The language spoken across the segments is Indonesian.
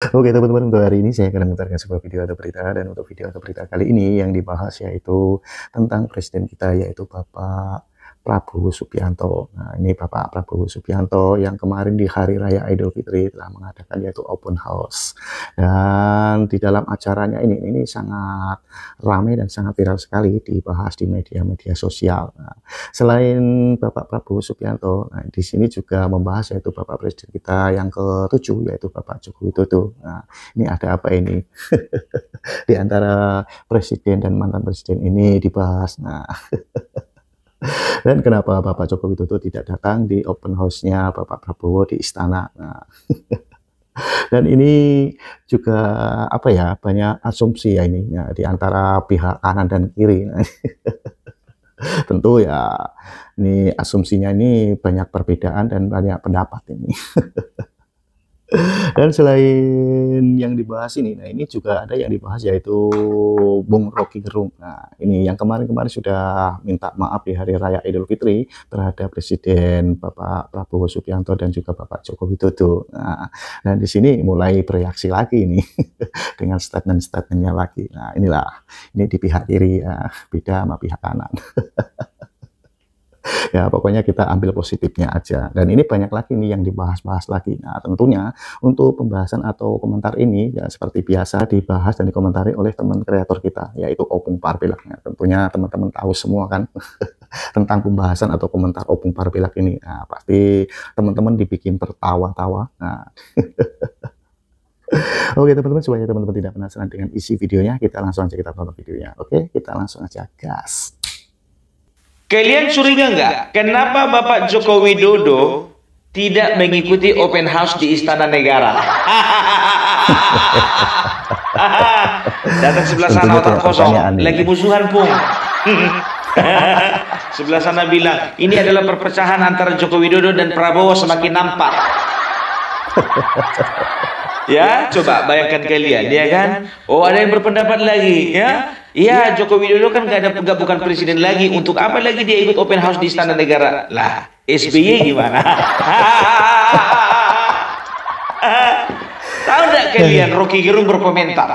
Oke teman-teman, untuk hari ini saya akan memutarkan sebuah video atau berita, dan untuk video atau berita kali ini yang dibahas yaitu tentang presiden kita, yaitu Bapak Prabowo Subianto. Nah, ini Bapak Prabowo Subianto yang kemarin di Hari Raya Idul Fitri telah mengadakan yaitu open house. Dan di dalam acaranya ini sangat ramai dan sangat viral sekali dibahas di media-media sosial. Nah, selain Bapak Prabowo Subianto, nah, di sini juga membahas yaitu Bapak Presiden kita yang ke-7 yaitu Bapak Joko Widodo. Nah, ini ada apa ini? Di antara presiden dan mantan presiden ini dibahas. Nah, dan kenapa Bapak Joko Widodo tidak datang di open house-nya Bapak Prabowo di istana? Nah, dan ini juga apa ya, banyak asumsi ya ini ya, di antara pihak kanan dan kiri. Nah, tentu ya ini asumsinya ini banyak perbedaan dan banyak pendapat ini. Dan selain yang dibahas ini, nah ini juga ada yang dibahas yaitu Bung Rocky Gerung. Nah, ini yang kemarin-kemarin sudah minta maaf di Hari Raya Idul Fitri terhadap Presiden Bapak Prabowo Subianto dan juga Bapak Joko Widodo. Nah, dan di sini mulai bereaksi lagi ini dengan statement-statementnya lagi. Nah, inilah, ini di pihak kiri ya, beda sama pihak kanan. Ya, pokoknya kita ambil positifnya aja. Dan ini banyak lagi nih yang dibahas-bahas lagi. Nah, tentunya untuk pembahasan atau komentar ini ya seperti biasa dibahas dan dikomentari oleh teman kreator kita, yaitu Opung Parpilak. Nah, tentunya teman-teman tahu semua kan tentang pembahasan atau komentar Opung Parpilak ini. Nah, pasti teman-teman dibikin tertawa-tawa. Nah, oke teman-teman, supaya teman-teman tidak penasaran dengan isi videonya, kita langsung aja kita tonton videonya. Oke, kita langsung aja gas. Kalian curiga nggak kenapa Bapak Joko Widodo tidak mengikuti open house di Istana Negara? Datang sebelah sana otak kosong, lagi musuhan pun. Sebelah sana bilang, ini adalah perpecahan antara Joko Widodo dan Prabowo semakin nampak. Ya, coba bayangkan kalian, ya kan? Oh, ada yang berpendapat lagi, ya? Iya, Joko Widodo kan nggak bukan presiden lagi. Untuk apa lagi dia ikut open house di Istana Negara? Lah, SBY gimana? Tahu nggak kalian? Rocky Gerung berkomentar.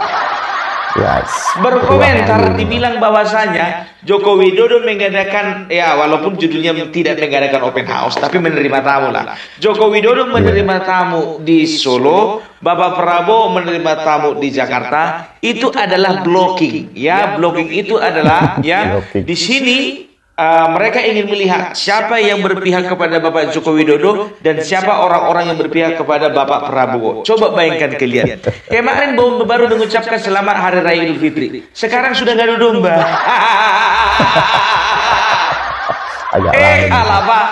Yes. Berkomentar dibilang bahwasanya Joko Widodo mengadakan, ya walaupun judulnya tidak mengadakan open house, tapi menerima tamu lah. Joko Widodo menerima tamu di Solo, Bapak Prabowo menerima tamu di Jakarta. Itu adalah blocking, ya. Blocking itu adalah ya di sini. Mereka ingin melihat siapa yang berpihak kepada Bapak Joko Widodo dan siapa orang-orang yang berpihak kepada Bapak Prabowo. Coba bayangkan kalian. Kemarin baru mengucapkan selamat Hari Raya Idul Fitri. Sekarang sudah ngadu domba. Alah Pak.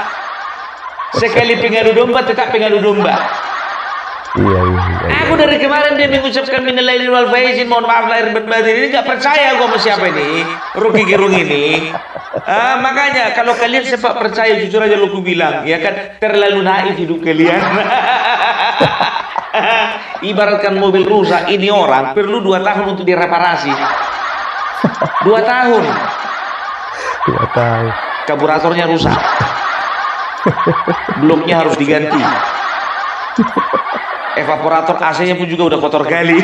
Sekali pengadu domba tetap pengadu domba. Iya. Aku dari kemarin dia mengucapkan minal aidin wal faizin, mohon maaf lahir dan batin, ini nggak percaya gua sama siapa ini, Rocky Gerung ini. Makanya kalau kalian sempat percaya, jujur aja lo ku bilang, ya kan, terlalu naif hidup kalian. Ibaratkan mobil rusak, ini orang perlu 2 tahun untuk direparasi. 2 tahun. 2 tahun. Karburatornya rusak. Bloknya harus diganti. Evaporator AC-nya pun juga udah kotor kali.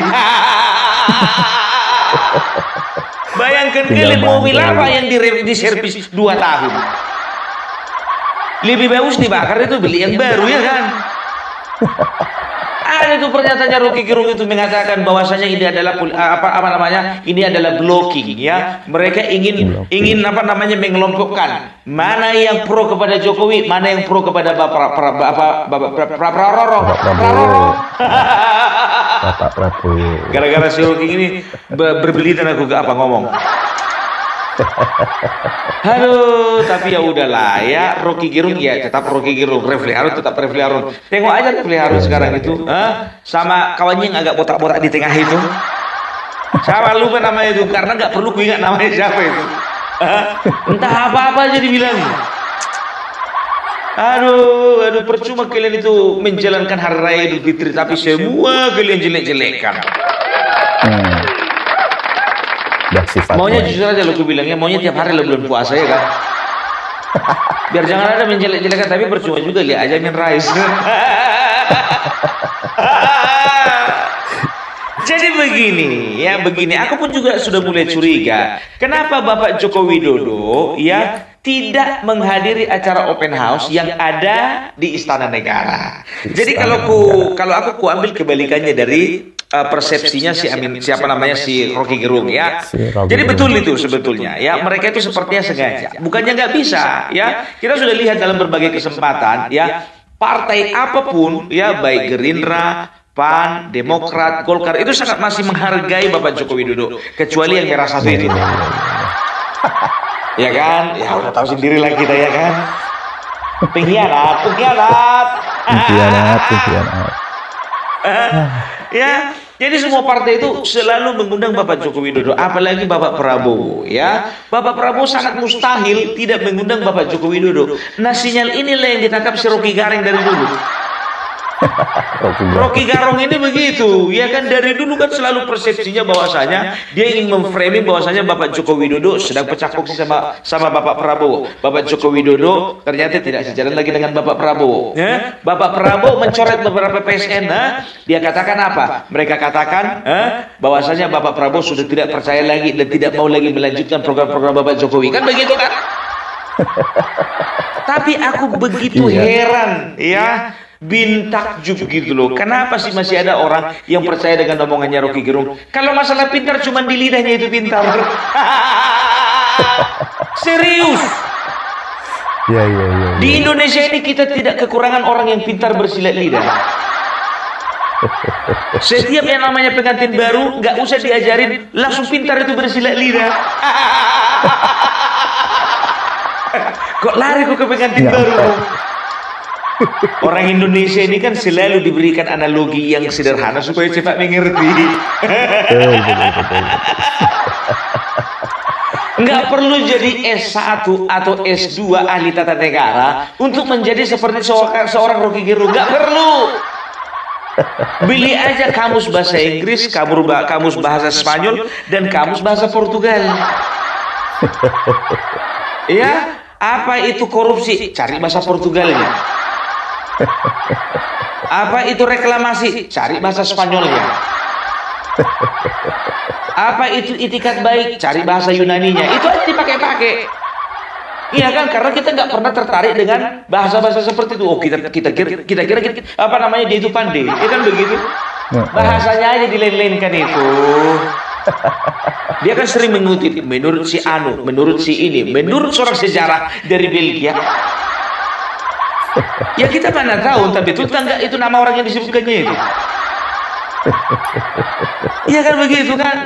Bayangkan kalian mobil apa yang diservis 2 tahun. Lebih bagus dibakar itu, beli yang baru, ya kan? Ada itu pernyataannya Rocky Gerung itu mengatakan bahwasanya ini adalah ini adalah blocking, ya. Mereka ingin mengelompokkan mana yang pro kepada Jokowi, mana yang pro kepada Bapak Prabowo. Gara-gara si Rocky ini berbeli dan aku gak apa ngomong. Aduh, tapi ya udahlah ya, Rocky Gerung ya tetap Rocky Gerung, Refli Harun tetap Refli Harun. Tengok aja Refli Harun sekarang itu, sama kawannya yang agak botak-botak di tengah itu. Siapa lupa namanya itu, karena nggak perlu ku ingat namanya siapa itu. Entah apa-apa aja dibilang. Aduh, percuma kalian itu menjalankan Hari Raya Idul Fitri, tapi semua kalian jelek-jelekkan. Maunya jujur aja lo ku bilangnya, maunya tiap hari lo bulan puasa, ya kan? Biar jangan ada menjelek-jelekan, tapi percuma juga lihat aja Amin Rais. begini, ya begini. Aku pun juga sudah mulai curiga. Kenapa Bapak Joko Widodo ya tidak menghadiri acara open house yang ada di Istana Negara? Jadi kalau aku ambil kebalikannya dari persepsinya si siapa namanya si Rocky Gerung ya. Jadi betul itu sebetulnya ya, mereka itu sepertinya sengaja. Bukannya nggak bisa ya. Kita sudah lihat dalam berbagai kesempatan ya, partai apapun ya, baik Gerindra, PAN, Demokrat, Golkar itu sangat masih menghargai Bapak Joko Widodo, kecuali yang merah satu itu. Ya kan? Ya udah tahu sendiri lah kita ya kan. Pengkhianat. Ya, jadi semua partai itu selalu mengundang Bapak Joko Widodo, apalagi Bapak Prabowo ya. Bapak Prabowo sangat mustahil tidak mengundang Bapak Joko Widodo. Nah, sinyal inilah yang ditangkap si Rocky Gareng dari dulu. Rocky Garong ini begitu, ya kan, dari dulu kan selalu persepsinya bahwasanya dia ingin memframing bahwasanya Bapak Joko Widodo sedang pecah kongsi sama Bapak Prabowo. Bapak Joko Widodo ternyata tidak sejalan lagi dengan Bapak Prabowo. Ya? Bapak Prabowo mencoret beberapa PSN, dia katakan apa? Mereka katakan bahwasanya Bapak Prabowo sudah tidak percaya lagi dan tidak mau lagi melanjutkan program-program Bapak Jokowi, kan begitu kan? Tapi aku begitu heran ya. Takjub gitu loh. Kenapa sih masih ada orang yang percaya dengan omongannya Rocky Gerung? Kalau masalah pintar cuma di lidahnya itu pintar. Serius. Ya. Di Indonesia ini kita tidak kekurangan orang yang pintar bersilat lidah. Setiap yang namanya pengantin baru nggak usah diajarin, langsung pintar itu bersilat lidah. Kok lari kok ke pengantin baru? Orang Indonesia ini kan selalu diberikan analogi yang sederhana supaya cepat mengerti. Nggak perlu jadi S1 atau S2 ahli tata negara untuk menjadi seperti seorang Rocky Gerung. Nggak perlu. Beli aja kamus bahasa Inggris, kamus bahasa Spanyol, dan kamus bahasa Portugal. Ya, apa itu korupsi? Cari bahasa Portugalnya. Apa itu reklamasi? Cari bahasa Spanyolnya. Apa itu itikat baik? Cari bahasa Yunaninya. Itu aja dipakai-pakai. Iya kan? Karena kita nggak pernah tertarik dengan bahasa-bahasa seperti itu. Oh, kita kira apa namanya, dia itu pandai. Ya kan begitu? Bahasanya aja dilain-lainkan itu. Dia kan sering mengutip menurut si Anu, menurut si ini, menurut seorang sejarah dari Belgia. Ya kita mana tahu, tapi betul enggak itu nama orang yang disebutkannya itu. Iya kan begitu kan?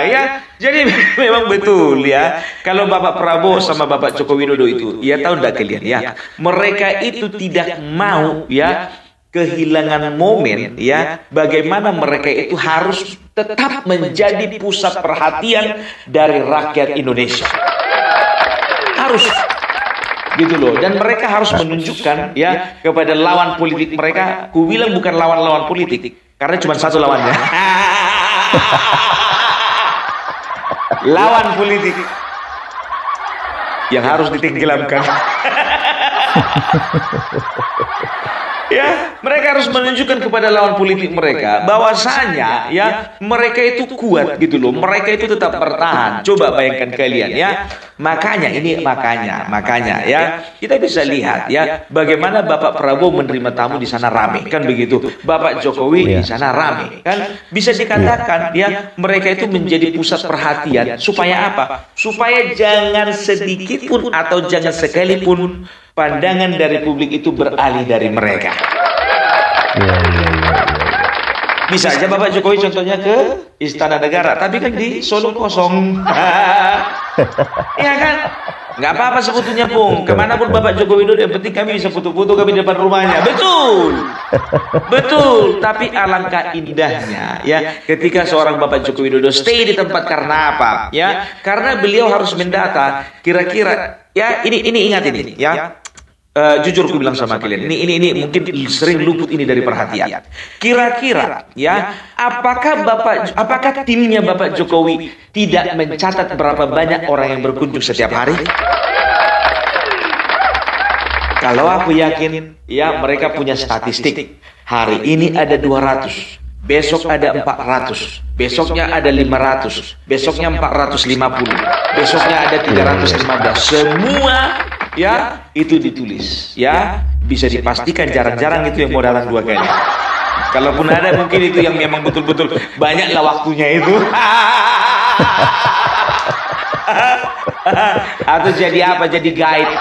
Ya, jadi memang betul ya. Kalau Bapak Prabowo sama Bapak Joko Widodo itu, ya tahu enggak kalian ya, mereka itu tidak mau ya kehilangan momen ya, bagaimana mereka itu harus tetap menjadi pusat perhatian dari rakyat Indonesia. Harus gitu loh, dan mereka harus menunjukkan ya kepada lawan politik mereka. Ku bilang bukan lawan-lawan politik karena cuma satu lawannya. Lawan politik yang harus ditenggelamkan. Ya, mereka harus menunjukkan kepada lawan politik mereka bahwasanya ya mereka itu kuat gitu loh. Mereka itu tetap bertahan. Coba bayangkan kalian ya. Makanya ya, kita bisa lihat ya bagaimana Bapak Prabowo menerima tamu di sana rame, kan begitu. Bapak Jokowi di sana rame, kan bisa dikatakan ya mereka itu menjadi pusat perhatian. Supaya apa? Supaya jangan sedikit pun atau jangan sekalipun pandangan dari publik itu beralih dari mereka. Bisa aja Bapak Jokowi contohnya ke Istana Negara, tapi kan di Solo kosong. Iya kan? Nggak apa-apa sebetulnya Pung. Kemanapun Bapak Joko Widodo, yang penting kami bisa foto-foto kami di depan rumahnya. Betul. Betul. Tapi alangkah indahnya ya ketika seorang Bapak Joko Widodo stay di tempat. Karena apa? Ya, karena beliau harus mendata kira-kira ya ini ingat ini ya. Jujur aku bilang sama kalian, ini mungkin sering luput ini dari perhatian. Kira-kira ya, apakah timnya Bapak Jokowi tidak mencatat berapa banyak orang yang berkunjung setiap hari? Kalau aku yakin ya mereka punya statistik. Hari ini ada 200, besok ada 400, besoknya ada 500, besoknya 450, besoknya ada 315. Semua ya itu ditulis, ya bisa dipastikan jarang-jarang itu yang mau datang 2 kali. Kalaupun ada mungkin itu yang memang betul-betul banyaklah waktunya itu. Atau jadi apa? Jadi guide.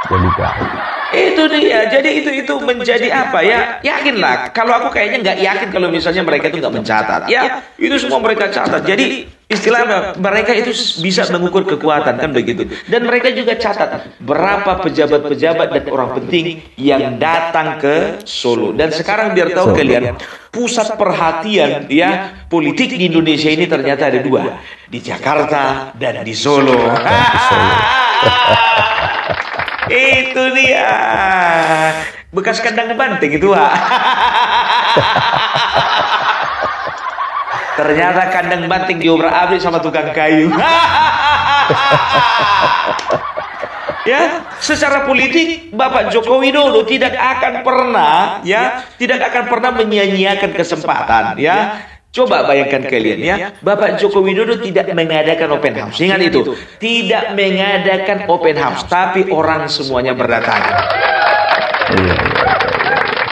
Jadi guide. Itu dia. Jadi itu menjadi apa ya? Yakinlah. Kalau aku kayaknya nggak yakin kalau misalnya mereka itu nggak mencatat. Ya, itu semua mereka catat. Jadi istilahnya mereka itu bisa mengukur kekuatan kan begitu. Dan mereka juga catat berapa pejabat-pejabat dan orang penting yang datang ke Solo. Dan sekarang biar tahu kalian, pusat perhatian ya politik di Indonesia ini ternyata ada 2, di Jakarta dan di Solo. Itu dia bekas kandang banteng itu, Wak. Ternyata kandang banteng diobrak-abrik sama tukang kayu. Ya, secara politik Bapak Joko Widodo tidak akan pernah menyia-nyiakan kesempatan ya. Coba bayangkan kalian ya, Bapak Joko Widodo tidak mengadakan open house. Ingat itu, tidak mengadakan open house, tapi orang semuanya berdatangan.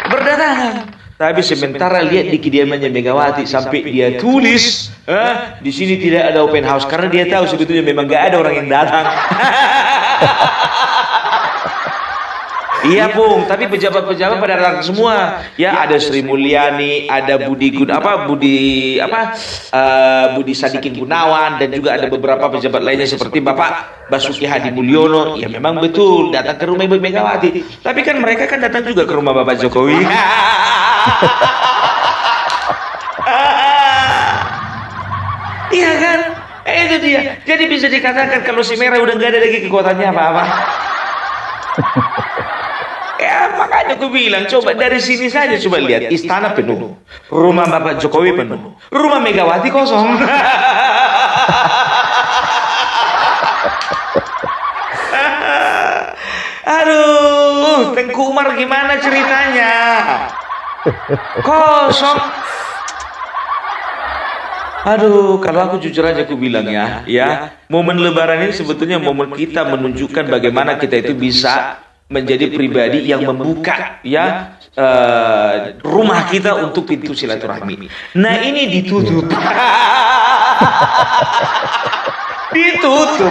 Berdatangan. Tapi sementara lihat di kediamannya Megawati sampai dia tulis, di sini tidak ada open house karena dia tahu sebetulnya memang gak ada orang yang datang. Iya Pung, tapi pejabat-pejabat pada datang semua. Ya ada Sri Mulyani, ada Budi Sadikin Gunawan, dan juga ada beberapa pejabat lainnya seperti Bapak Basuki Hadi Mulyono. Ya memang betul datang ke rumah Ibu Megawati. Tapi kan mereka kan datang juga ke rumah Bapak Jokowi. Iya kan? Itu dia. Jadi bisa dikatakan kalau si Merah udah nggak ada lagi kekuatannya apa-apa. Ya makanya aku bilang, coba dari sini saja coba lihat, istana penuh, rumah Bapak Jokowi penuh, rumah Megawati kosong. Aduh, Tengku Umar gimana ceritanya? Kosong. Aduh, kalau aku jujur aja aku bilang ya, momen Lebaran ini sebetulnya momen kita menunjukkan bagaimana kita itu bisa menjadi pribadi yang membuka rumah kita untuk pintu silaturahmi. Nah ini ditutup. Ditutup.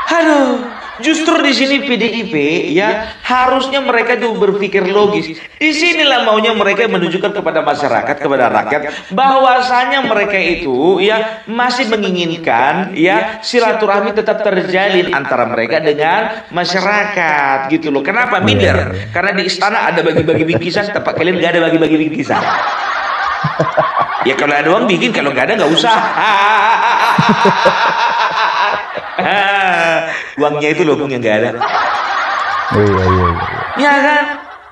Aduh, justru di sini PDIP ya harusnya mereka tuh berpikir logis. Di sinilah maunya mereka menunjukkan kepada masyarakat, kepada rakyat bahwasanya mereka itu ya masih menginginkan ya silaturahmi tetap terjalin antara mereka dengan masyarakat gitu loh. Kenapa minder? Karena di istana ada bagi-bagi bingkisan, tempat kalian nggak ada bagi-bagi bingkisan. Ya kalau ada uang bikin, kalau nggak ada nggak usah. Uangnya itu loh yang nggak ada. Iya. Ya kan?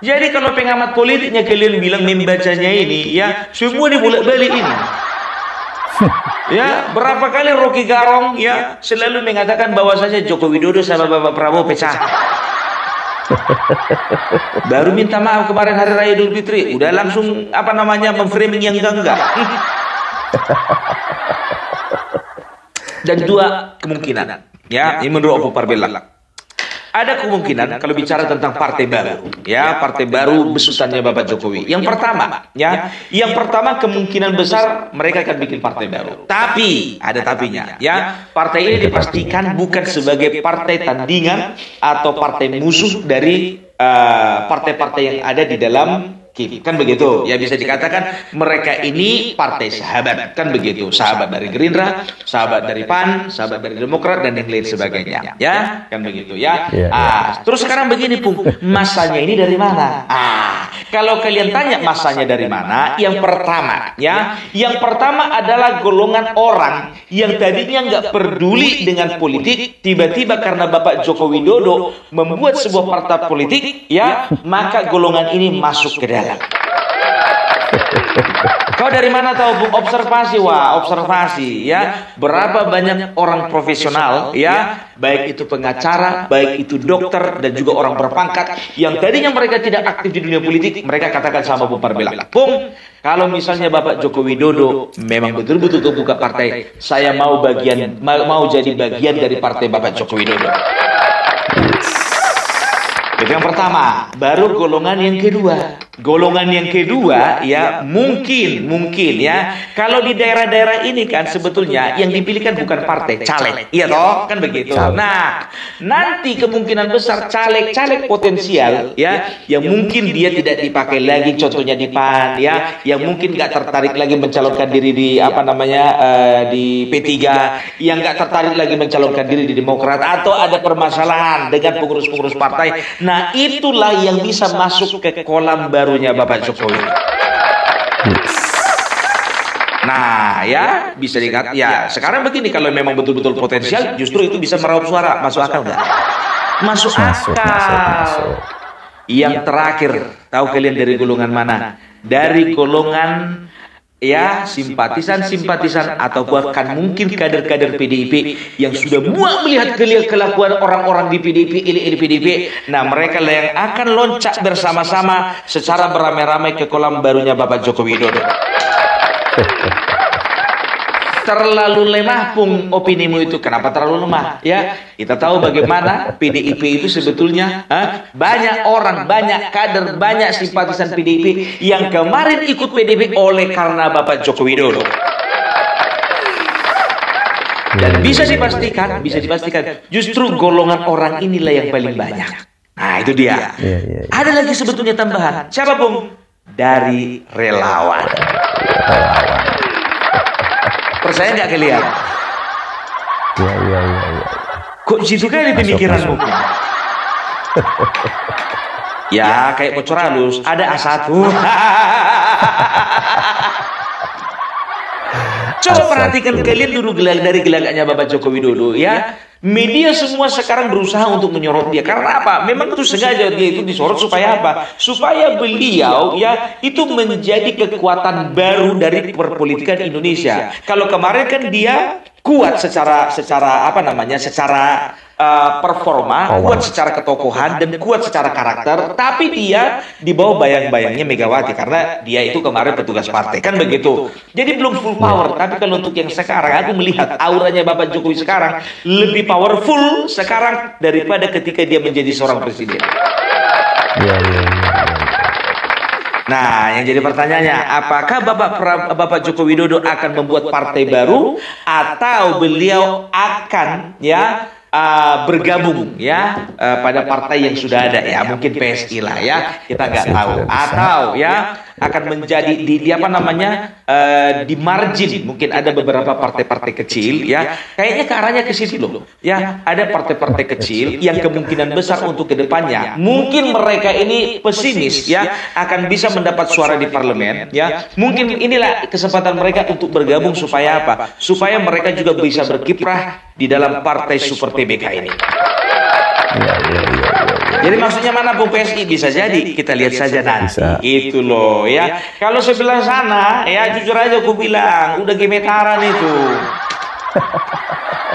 Jadi kalau pengamat politiknya kalian bilang membacanya ini, ya semua dibolak-balik ini. Ya berapa kali Rocky Garong ya selalu mengatakan bahwasanya Joko Widodo sama Bapak Prabowo pecah. Baru minta maaf kemarin hari raya Idul Fitri, udah langsung memframing yang enggak. Dan 2 kemungkinan ya, ini menurut Oppo Parbella. Ada kemungkinan kalau bicara tentang partai baru, ya partai baru besutannya Bapak Jokowi. Yang pertama kemungkinan besar mereka akan bikin partai baru. Tapi ada tapinya, ya partai ini dipastikan bukan sebagai partai tandingan atau partai musuh dari partai-partai yang ada di dalam KIP, kan begitu ya, bisa dikatakan mereka ini partai sahabat, kan begitu, sahabat dari Gerindra, sahabat dari PAN, sahabat dari Demokrat dan yang lain sebagainya, ya kan begitu ya. Terus sekarang begini Pung, masanya ini dari mana? Kalau kalian tanya masanya dari mana, yang pertama adalah golongan orang yang tadinya nggak peduli dengan politik, tiba-tiba karena Bapak Joko Widodo membuat sebuah partai politik, ya maka golongan ini masuk ke dalam. Kau dari mana tahu, Bung? Observasi, observasi ya. Berapa banyak orang profesional ya, baik itu pengacara, baik itu dokter dan juga orang berpangkat yang tadinya mereka tidak aktif di dunia politik, mereka katakan sama Bung Parbela, Bung, kalau misalnya Bapak Joko Widodo memang betul-betul buka partai, saya mau jadi bagian dari partai Bapak Joko Widodo. Itu yang pertama. Baru golongan yang kedua. Golongan yang kedua ya mungkin ya, kalau di daerah-daerah ini kan sebetulnya yang dipilihkan bukan partai, caleg, iya toh, kan begitu. Nah, nanti kemungkinan besar caleg potensial ya, yang mungkin dia tidak dipakai lagi, contohnya di PAN ya, yang mungkin nggak tertarik lagi mencalonkan diri di di P3, yang nggak tertarik lagi mencalonkan diri di Demokrat, atau ada permasalahan dengan pengurus-pengurus partai. Nah, itulah yang bisa masuk ke kolam barunya Bapak Jokowi. Nah, ya bisa dikatakan ya. Sekarang begini, kalau memang betul-betul potensial, justru itu bisa meraup suara. Masuk akal nggak? Masuk akal. Yang terakhir, tahu kalian dari golongan mana? Dari golongan ya simpatisan atau bahkan mungkin kader-kader PDIP yang sudah muak melihat kelakuan orang-orang di PDIP, elit PDIP. Nah, mereka lah yang akan loncat bersama-sama secara beramai-ramai ke kolam barunya Bapak Joko Widodo. Terlalu lemah, Pung, opinimu itu. Kenapa terlalu lemah? Ya, kita tahu bagaimana PDIP itu sebetulnya banyak orang, banyak kader, banyak simpatisan PDIP yang kemarin ikut PDIP oleh karena Bapak Joko Widodo. Dan bisa dipastikan, justru golongan orang inilah yang paling banyak. Nah, itu dia. Ada lagi sebetulnya tambahan. Siapa, Pung? Dari relawan. Percaya nggak kalian? Iya. Kok situ kali pemikiranmu? Ya, kayak bocor halus. Ada A1. Coba perhatikan kalian dulu dari gelagatnya Bapak Joko Widodo ya. Media semua sekarang berusaha untuk menyorot dia. Karena apa? Memang itu sengaja dia itu disorot supaya apa? Supaya beliau ya itu menjadi kekuatan baru dari perpolitikan Indonesia. Kalau kemarin kan dia kuat secara performa, kuat secara ketokohan dan kuat secara karakter, tapi dia di bawah bayang-bayangnya Megawati karena dia itu kemarin petugas partai, kan begitu. Jadi belum full power. Tapi kalau untuk yang sekarang, aku melihat auranya Bapak Jokowi sekarang lebih powerful sekarang daripada ketika dia menjadi seorang presiden. Nah, yang jadi pertanyaannya, apakah Bapak Joko Widodo akan membuat partai baru atau beliau akan bergabung pada partai yang sudah ada ya, mungkin PSI lah ya, kita nggak tahu, atau ya akan menjadi di margin, mungkin ada beberapa partai-partai kecil ya, kayaknya ke arahnya ke situ loh ya, ada partai-partai kecil yang kemungkinan besar untuk kedepannya mungkin mereka ini pesimis ya akan bisa mendapat suara di parlemen ya, mungkin inilah kesempatan mereka untuk bergabung supaya apa? Supaya mereka juga bisa berkiprah di dalam partai super TBK ini. Jadi maksudnya mana, Bung? PSI bisa jadi, kita lihat saja nanti. Itu loh ya. Kalau sebelah sana ya jujur aja aku bilang udah gemetaran itu.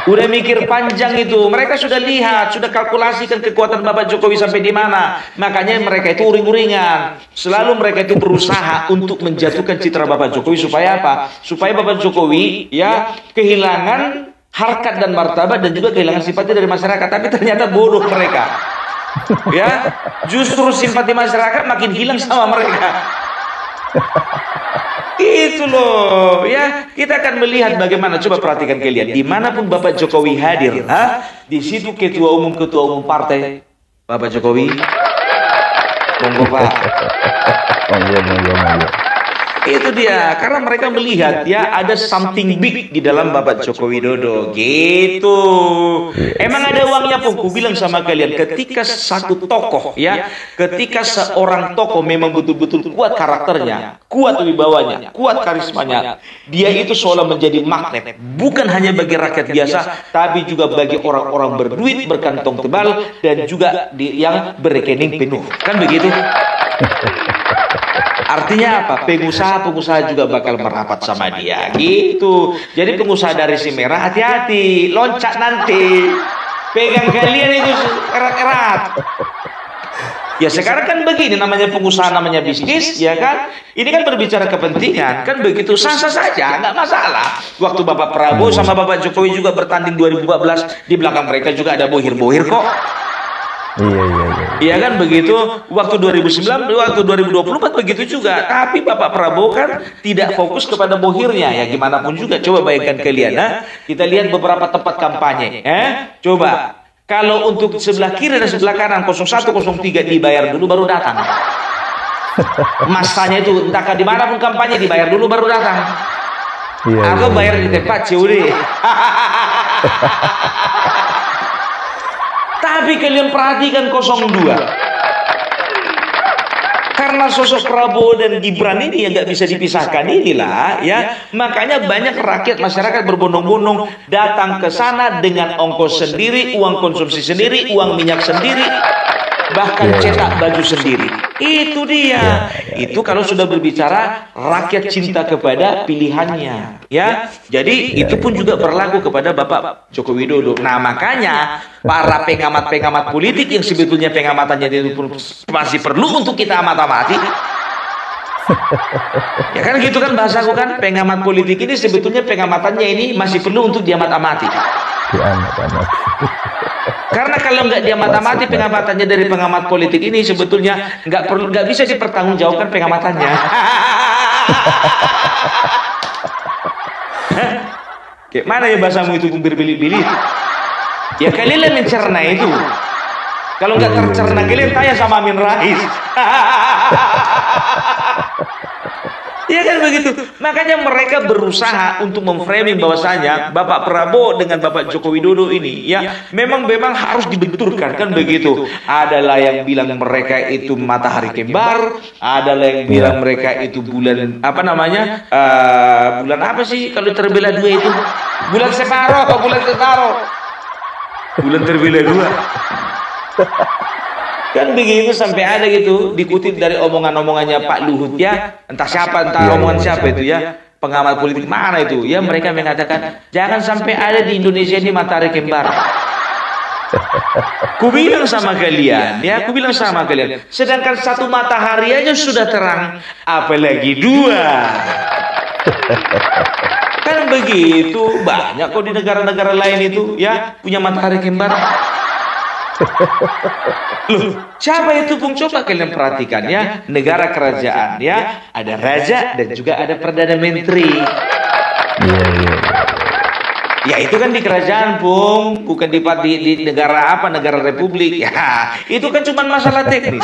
Udah mikir panjang itu. Mereka sudah lihat, sudah kalkulasikan kekuatan Bapak Jokowi sampai di mana. Makanya mereka itu uring-uringan. Selalu mereka itu berusaha untuk menjatuhkan citra Bapak Jokowi supaya apa? Supaya Bapak Jokowi ya kehilangan harkat dan martabat dan juga kehilangan simpati dari masyarakat. Tapi ternyata bodoh mereka. Ya, justru simpati masyarakat makin hilang sama mereka. Itu loh ya, kita akan melihat bagaimana. Coba perhatikan kalian, dimanapun Bapak Jokowi hadir, di situ ketua umum partai Bapak Jokowi, monggo Pak. Itu dia, karena mereka melihat ya ada something big di dalam Bapak Joko Widodo gitu. Emang ada uangnya, Pung. Ku bilang sama kalian, ketika satu tokoh ya, ketika seorang tokoh memang betul-betul kuat karakternya, kuat wibawanya, kuat karismanya, dia itu seolah menjadi magnet, bukan hanya bagi rakyat biasa, tapi juga bagi orang-orang berduit, berkantong tebal, dan juga yang berekening penuh. Kan begitu? Artinya apa? Pengusaha-pengusaha juga bakal merapat sama dia, gitu. Jadi pengusaha dari si merah hati-hati, loncat nanti, pegang kalian itu erat-erat. Ya sekarang kan begini, namanya pengusaha, namanya bisnis, ya kan? Ini kan berbicara kepentingan, kan begitu, sah-sah saja, nggak masalah. Waktu Bapak Prabowo sama Bapak Jokowi juga bertanding 2014, di belakang mereka juga ada bohir-bohir kok. Iya kan begitu. Waktu 2019, waktu 2024 begitu juga. Tapi Bapak Prabowo kan tidak fokus kepada bohirnya. Ya gimana pun juga. Coba bayangkan kalian, kita lihat beberapa tempat kampanye. Coba. Kalau untuk sebelah kiri dan sebelah kanan 01, 03 dibayar dulu baru datang. Masanya itu entah dimanapun kampanye dibayar dulu baru datang. Atau bayar di tempat COD. Tapi kalian perhatikan 02. Karena sosok Prabowo dan Gibran ini yang nggak bisa dipisahkan inilah, ya. Makanya banyak rakyat masyarakat berbondong-bondong datang ke sana dengan ongkos sendiri, uang konsumsi sendiri, uang minyak sendiri, bahkan cetak baju sendiri. Itu dia. Itu kalau sudah berbicara rakyat cinta kepada pilihannya, ya. Jadi itu pun juga berlaku kepada Bapak Joko Widodo. Nah makanya para pengamat-pengamat politik yang sebetulnya pengamatannya itu pun masih perlu untuk kita amati. Ya kan gitu kan bahasaku kan, pengamat politik ini sebetulnya pengamatannya ini masih perlu untuk diamat-amati. Karena kalau nggak diamat-amati pengamatannya dari pengamat politik ini sebetulnya nggak bisa dipertanggungjawabkan pengamatannya. Kayak mana ya bahasamu itu berbelit-belit? Ya kalian mencerna itu. Kalau nggak tercerna kalian tanya sama Amin Rais. Ya kan begitu. Makanya mereka berusaha untuk memframing bahwasanya Bapak Prabowo dengan Bapak Joko Widodo ini ya memang harus dibenturkan kan begitu. Adalah yang bilang mereka itu matahari kembar, adalah yang bilang mereka itu bulan apa namanya? Bulan apa sih kalau terbelah dua itu? Bulan separuh, bulan separuh. Bulan terbelah dua. Kan begitu sampai ada gitu dikutip dari omongan-omongannya Pak Luhut ya, entah siapa, entah omongan siapa itu ya, pengamat politik mana itu ya, mereka mengatakan jangan sampai ada di Indonesia ini matahari kembar. Ku bilang sama kalian ya, ku bilang sama kalian, sedangkan satu matahari aja sudah terang, apalagi dua. Kan begitu, banyak kok di negara-negara lain itu ya punya matahari kembar. Loh, siapa itu Bung? Coba kalian perhatikan ya, negara kerajaan ya, ada raja dan juga ada perdana menteri. Ya itu kan di kerajaan Bung, bukan di negara apa, negara republik. Ya, itu kan cuma masalah teknis.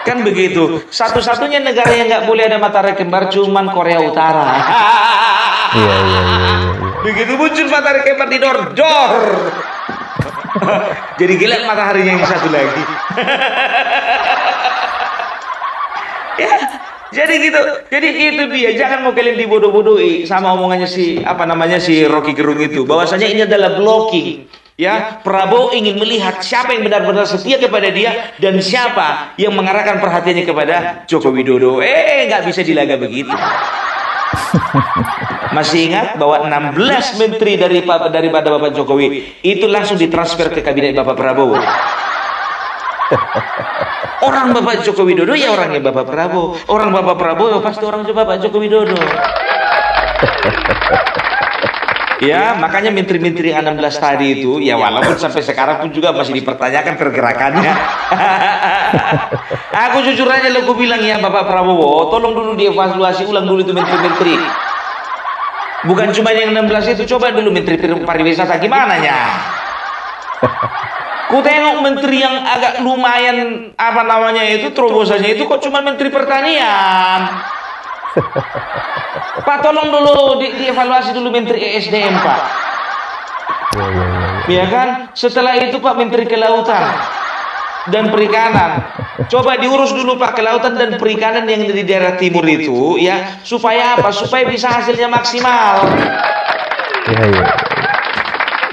Kan begitu. Satu-satunya negara yang nggak boleh ada matahari kembar cuman Korea Utara. Begitu muncul matahari kembar di dor. Jadi gelap mataharinya yang satu lagi. Ya, jadi gitu. Jadi itu dia. Jangan mau kalian dibodoh-bodohi sama omongannya si Rocky Gerung itu. Bahwasanya ini adalah blocking. Ya, Prabowo ingin melihat siapa yang benar-benar setia kepada dia dan siapa yang mengarahkan perhatiannya kepada Joko Widodo. Nggak bisa dilaga begitu. Masih ingat bahwa 16 menteri daripada Bapak Jokowi itu langsung ditransfer ke kabinet Bapak Prabowo. Orang Bapak Joko Widodo ya orangnya Bapak Prabowo, orang Bapak Prabowo pasti orang Bapak Joko Widodo. Ya, makanya menteri-menteri 16 tadi itu, ya walaupun sampai sekarang pun juga masih dipertanyakan pergerakannya. Aku jujur aja lo bilang ya Bapak Prabowo, tolong dulu dievaluasi ulang dulu itu menteri-menteri. Bukan cuma yang 16 itu, coba dulu menteri pariwisata gimana ya? Ku tengok menteri yang agak lumayan apa namanya itu terobosannya itu kok cuma menteri pertanian. Pak tolong dulu dievaluasi dulu menteri ESDM Pak. Ya kan? Setelah itu Pak menteri kelautan dan perikanan. Coba diurus dulu Pak kelautan dan perikanan yang di daerah timur itu ya, supaya apa? Supaya bisa hasilnya maksimal.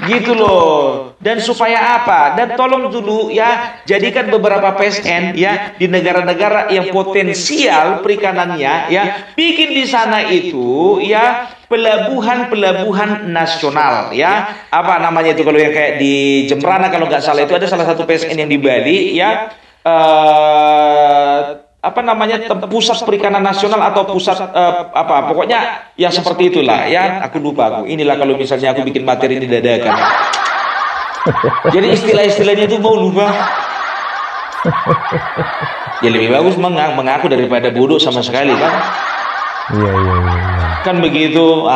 Gitu loh. Dan supaya apa? Dan tolong dulu ya, jadikan beberapa PSN ya di negara-negara yang potensial perikanannya ya, bikin di sana itu ya pelabuhan-pelabuhan nasional ya. Apa namanya itu kalau yang kayak di Jembrana kalau nggak salah itu ada salah satu PSN yang di Bali ya. Apa namanya pusat perikanan nasional atau pusat apa pokoknya yang seperti itulah ya, aku lupa aku. Inilah kalau misalnya aku bikin materi ini dadakan. Jadi istilah-istilahnya itu mau lupa. Ya lebih bagus mengaku daripada bodoh sama sekali kan. Iya. Kan begitu.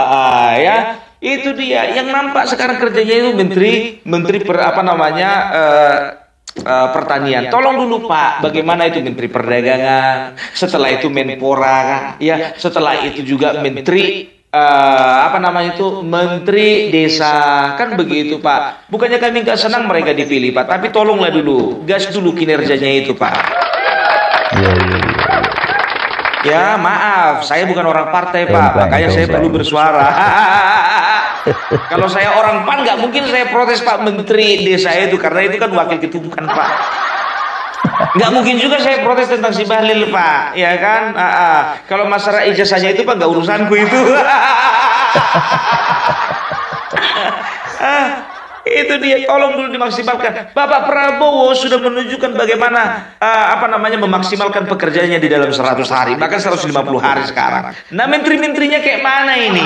Ya itu dia yang nampak sekarang kerjanya itu menteri apa namanya pertanian. Tolong dulu Pak, bagaimana itu Menteri Perdagangan, setelah itu Menpora, ya, setelah itu juga Menteri apa namanya itu Menteri Desa, kan begitu Pak. Bukannya kami nggak senang mereka dipilih Pak, tapi tolonglah dulu, gas dulu kinerjanya itu Pak. Iya. Ya maaf, saya bukan orang partai Pak, makanya saya perlu bersuara. Kalau saya orang PAN nggak mungkin saya protes Pak Menteri Desa itu, karena itu kan wakil ketua bukan Pak. Nggak mungkin juga saya protes tentang si Bahlil Pak, ya kan? Kalau masalah ijazahnya itu Pak nggak urusanku itu. Itu dia, tolong dulu dimaksimalkan. Bapak Prabowo sudah menunjukkan bagaimana apa namanya memaksimalkan pekerjaannya di dalam 100 hari, bahkan 150 hari sekarang. Nah, menteri-menterinya kayak mana ini?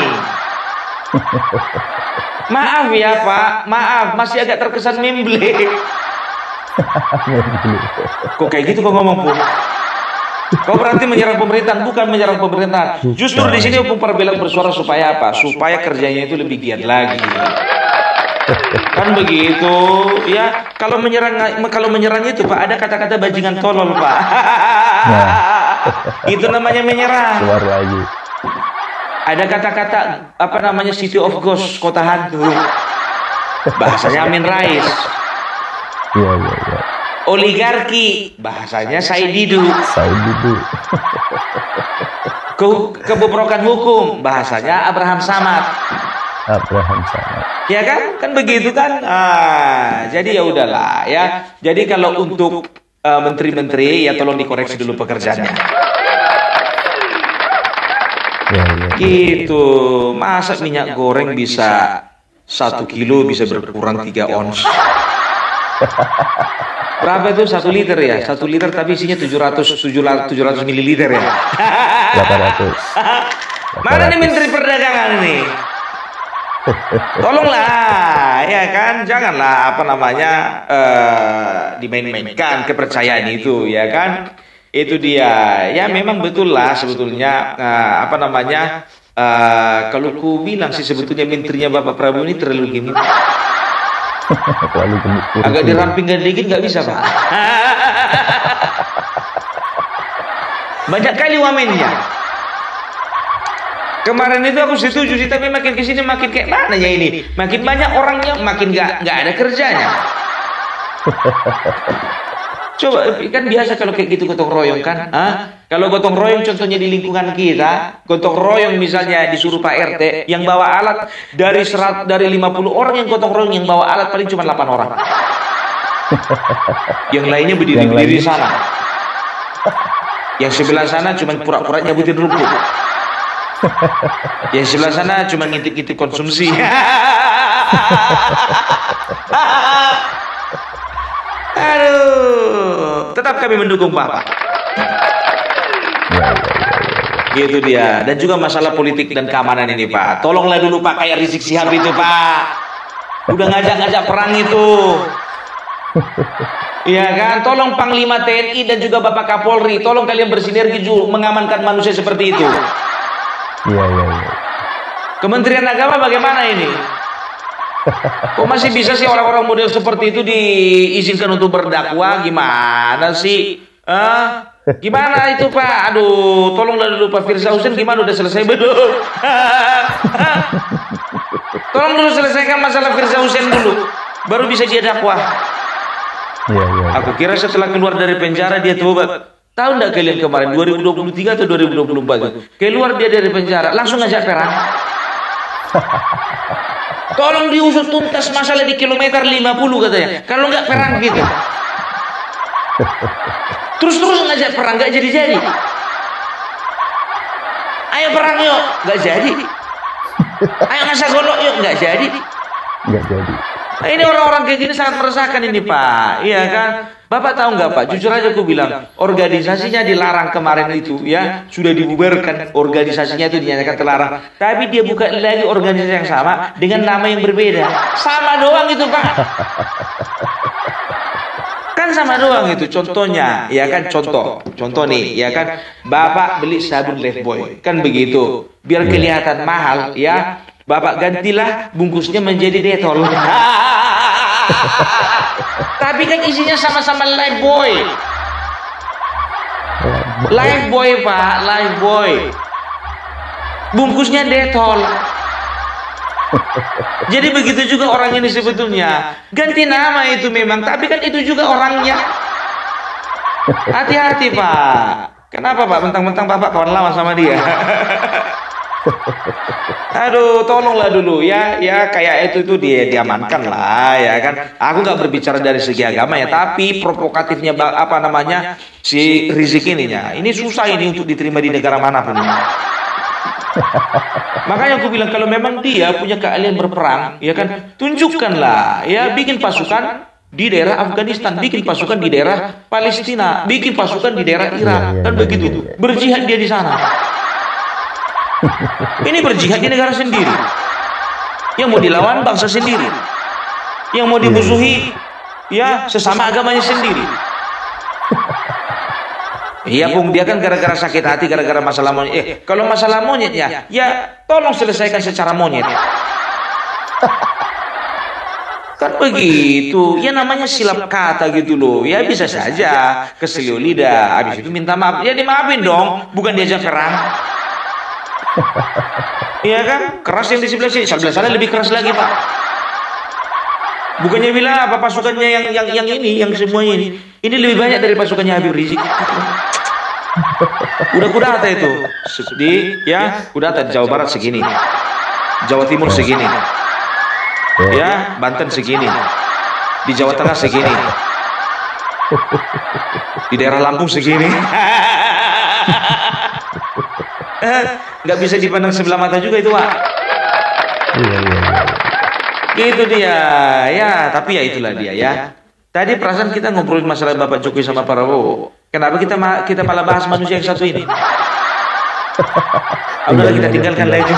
Maaf ya Pak, maaf masih agak terkesan memble. Kok kayak gitu kok ngomong Pun? Kau berarti menyerang pemerintahan, bukan menyerang pemerintahan. Justru di sini Opung Parbelang bersuara supaya apa? Supaya kerjanya itu lebih giat lagi. Kan begitu ya. Kalau menyerang itu Pak ada kata-kata bajingan tolol Pak. Itu namanya menyerang. Keluar lagi. Ada kata-kata apa namanya City of Ghost, kota hantu. Bahasanya Amin Rais. Iya. Oligarki, bahasanya Said Didu. Kebobrokan hukum, bahasanya Abraham Samad. Ya kan? Kan begitu kan? Jadi ya udahlah ya. Jadi kalau untuk menteri-menteri ya tolong dikoreksi dulu pekerjaannya. Gitu. Masa minyak goreng bisa 1 kilo bisa berkurang 3 ons. Berapa itu 1 liter ya? 1 liter tapi isinya 700 mililiter ya. 800. Mana nih Menteri Perdagangan ini? Tolonglah ya kan, janganlah apa namanya dimain-mainkan kepercayaan itu ya kan. Itu dia ya, memang betul lah sebetulnya apa namanya kalau ku bilang sih sebetulnya menterinya Bapak Prabowo ini terlalu gemuk. Agak diramping dikit nggak bisa Pak. Banyak kali wamennya. Kemarin itu aku setuju sih, tapi makin kesini makin kayak mana ya ini? Makin banyak orangnya, makin nggak ada kerjanya. Coba kan biasa kalau kayak gitu gotong royong kan? Kalau gotong royong contohnya di lingkungan kita, gotong royong misalnya disuruh Pak RT yang bawa alat dari 50 orang yang gotong royong yang bawa alat paling cuma 8 orang. Yang lainnya berdiri-berdiri sana. Yang sebelah sana cuma pura-pura nyabutin rumput. Yang sebelah sana cuma ngintip-ngintip konsumsi. Aduh, tetap kami mendukung Bapak. Gitu dia. Dan juga masalah politik dan keamanan ini Pak. Tolonglah dulu Pak, kayak Rizik Syihab itu Pak. Udah ngajak-ngajak perang itu. Iya kan? Tolong Panglima TNI dan juga Bapak Kapolri, tolong kalian bersinergi juga mengamankan manusia seperti itu. Iya. Kementerian Agama bagaimana ini? Kok masih bisa sih orang-orang model seperti itu diizinkan untuk berdakwah? Gimana sih? Gimana itu Pak? Aduh, tolonglah dulu Pak Firza Hussein, gimana udah selesai belum? Tolong dulu selesaikan masalah Firza Hussein dulu, baru bisa dia dakwah. Iya. Aku kira setelah keluar dari penjara dia tobat. Tahu nggak kalian kemarin 2023 atau 2024 keluar dia dari penjara langsung ngajak perang. Tolong diusut tuntas masalah di kilometer 50 katanya. Kalau nggak perang gitu. Terus ngajak perang nggak jadi-jadi. Ayo perang yuk, nggak jadi. Ayo ngasa golok yuk, nggak jadi. Nggak jadi. Nah, ini orang-orang kayak gini sangat meresahkan ini Pak, iya kan? Bapak tahu nggak Pak? Jujur aja aku bilang, organisasinya dilarang kemarin itu ya, sudah dibubarkan, organisasinya itu dinyatakan terlarang. Tapi dia buka lagi organisasi yang sama dengan nama yang berbeda, sama doang itu Pak. Kan sama doang itu contohnya, ya kan contoh nih, ya kan? Bapak beli sabun Lifebuoy, kan begitu, biar kelihatan mahal ya. Bapak gantilah bungkusnya menjadi Dettol. Tapi kan isinya sama-sama Lifebuoy. Lifebuoy Pak, Lifebuoy. Bungkusnya Dettol. Jadi begitu juga orang ini sebetulnya. Ganti nama itu memang, tapi kan itu juga orangnya. Hati-hati Pak. Kenapa Pak? Mentang-mentang Bapak kawan lama sama dia. Aduh, tolonglah dulu ya, kayak itu dia diamankan lah, ya kan. Aku nggak berbicara dari segi agama ya, tapi provokatifnya apa namanya si Rizik ininya, ini susah ini untuk diterima di negara manapun. Makanya aku bilang kalau memang dia punya keahlian berperang, ya kan, tunjukkanlah, ya bikin pasukan di daerah Afghanistan, bikin pasukan di daerah Palestina, bikin pasukan di daerah Irak, kan begitu, berjihad dia di sana. Ini berjihad di negara sendiri. Yang mau dilawan bangsa sendiri. Yang mau dimusuhi ya sesama agamanya sendiri. Iya Bung, dia kan gara-gara sakit hati, gara-gara masalah monyet. Kalau masalah monyetnya, ya tolong selesaikan secara monyet. Kan begitu, ya namanya silap kata gitu loh. Ya bisa saja keselio lidah, habis itu minta maaf. Ya dimaafin dong, bukan diajak perang. Iya kan, keras yang di sebelah sini, sebelah sana lebih keras lagi Pak. Bukannya bilang apa pasukannya yang ini, yang semuanya ini lebih banyak dari pasukannya Habib Rizik. Udah kudata itu, ya kudata Jawa Barat segini, Jawa Timur segini, ya Banten segini, di Jawa Tengah segini, di daerah Lampung segini. Nggak bisa dipandang sebelah mata juga itu Pak. Gitu dia ya, tapi ya itulah dia ya. Tadi perasaan kita ngobrolin masalah Bapak Jokowi sama Prabowo. Kenapa kita malah bahas manusia yang satu ini? Udahlah kita tinggalkan lagi.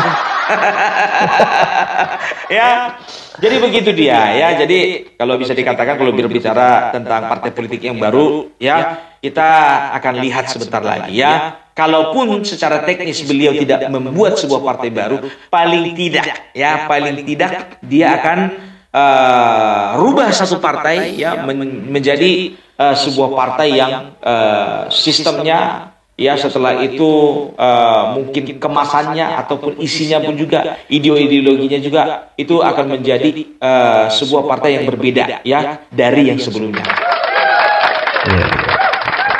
Ya, jadi begitu dia ya. Jadi kalau bisa dikatakan kalau berbicara tentang partai politik yang baru ya, kita akan lihat sebentar lagi ya. Kalaupun secara teknis beliau tidak membuat sebuah partai baru, paling tidak dia akan rubah satu partai ya menjadi sebuah partai yang sistemnya ya setelah itu mungkin kemasannya ataupun isinya pun juga ideologinya juga itu akan menjadi sebuah partai yang berbeda ya dari yang sebelumnya.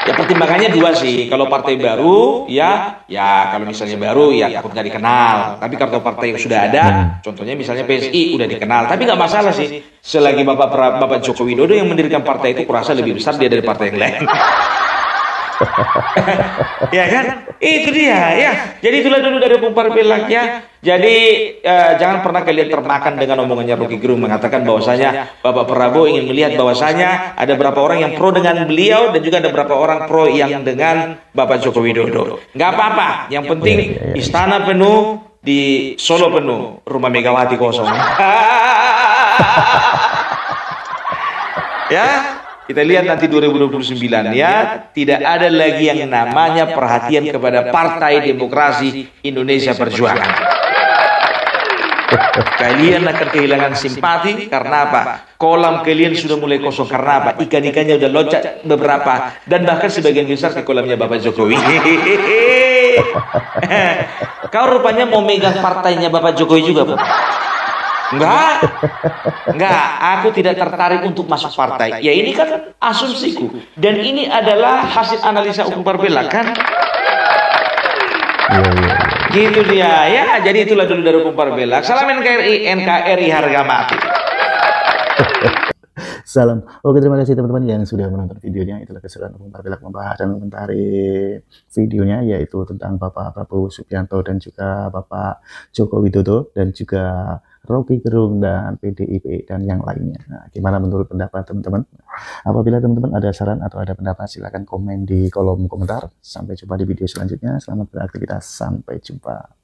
Ya pertimbangannya dua sih, kalau partai baru ya kalau misalnya baru ya takut nggak dikenal, tapi kalau partai yang sudah ada, contohnya misalnya PSI udah dikenal, tapi nggak masalah sih, selagi Bapak Joko Widodo yang mendirikan partai itu kurasa lebih besar dia dari partai yang lain. Ya kan, itu dia ya. Jadi itulah dulu dari Bung Parpelak ya. Jadi jangan pernah kalian termakan dengan omongannya Rocky Gerung mengatakan bahwasanya Bapak Prabowo ingin melihat bahwasanya ada berapa orang yang pro dengan beliau dan juga ada berapa orang pro yang dengan Bapak Joko Widodo. Nggak apa-apa, yang penting istana penuh, di Solo penuh, rumah Megawati kosong. Ya. Kita lihat nanti 2029 ya, tidak ada lagi yang namanya perhatian kepada Partai Demokrasi Indonesia Perjuangan. Kalian akan kehilangan simpati karena apa? Kolam kalian sudah mulai kosong karena apa? Ikan-ikannya udah loncat beberapa dan bahkan sebagian besar ke kolamnya Bapak Jokowi. Kau rupanya mau megang partainya Bapak Jokowi juga, Pak? Enggak, aku tidak tertarik untuk masuk partai. Ya ini kan asumsiku. Dan ini adalah hasil analisa Bung Parpelak kan. Iya, iya, iya. Gitu dia ya. Jadi itulah dulu dari Kumpar Bela. Salam NKRI harga mati. Salam. Oke, terima kasih teman-teman yang sudah menonton videonya. Itulah keseruan Kumpar Bela membahas dan mengomentari videonya, yaitu tentang Bapak Prabowo Subianto dan juga Bapak Joko Widodo dan juga Rocky Gerung dan PDIP dan yang lainnya. Nah, gimana menurut pendapat teman-teman? Apabila teman-teman ada saran atau ada pendapat, silahkan komen di kolom komentar. Sampai jumpa di video selanjutnya. Selamat beraktivitas. Sampai jumpa.